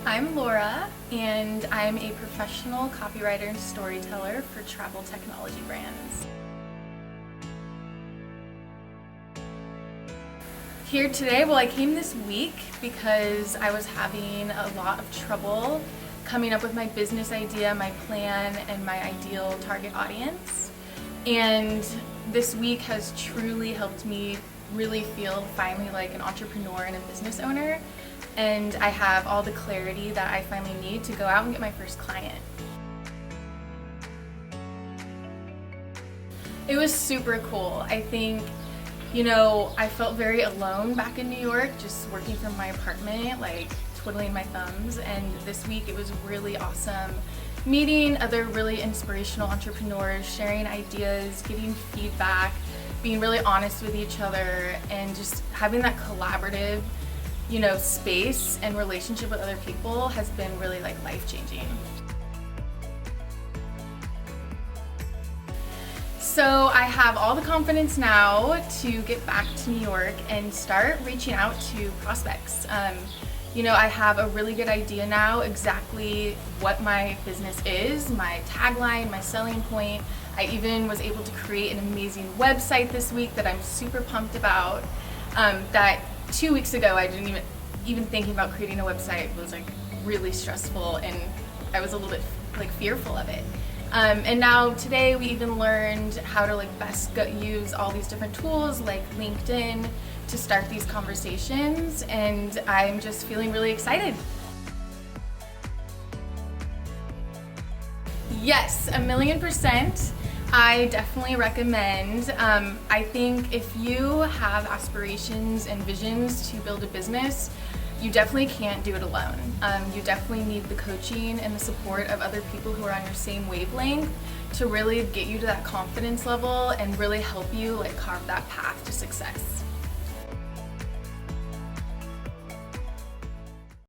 I'm Laura, and I'm a professional copywriter and storyteller for travel technology brands. Here today, I came this week because I was having a lot of trouble coming up with my business idea, my plan, and my ideal target audience. And this week has truly helped me really feel finally like an entrepreneur and a business owner. And I have all the clarity that I finally need to go out and get my first client. It was super cool. I think, I felt very alone back in New York, just working from my apartment, twiddling my thumbs. And this week it was really awesome meeting other really inspirational entrepreneurs, sharing ideas, getting feedback, being really honest with each other, and just having that collaborative space and relationship with other people has been really life-changing. So I have all the confidence now to get back to New York and start reaching out to prospects. I have a really good idea now exactly what my business is, my tagline, my selling point. I even was able to create an amazing website this week that I'm super pumped about. That 2 weeks ago I didn't even thinking about creating a website was really stressful, and I was a little bit fearful of it. And now today we even learned how to best use all these different tools like LinkedIn to start these conversations, and I'm just feeling really excited. Yes, 1,000,000%. I definitely recommend. I think if you have aspirations and visions to build a business, you definitely can't do it alone. You definitely need the coaching and the support of other people who are on your same wavelength to really get you to that confidence level and really help you carve that path to success.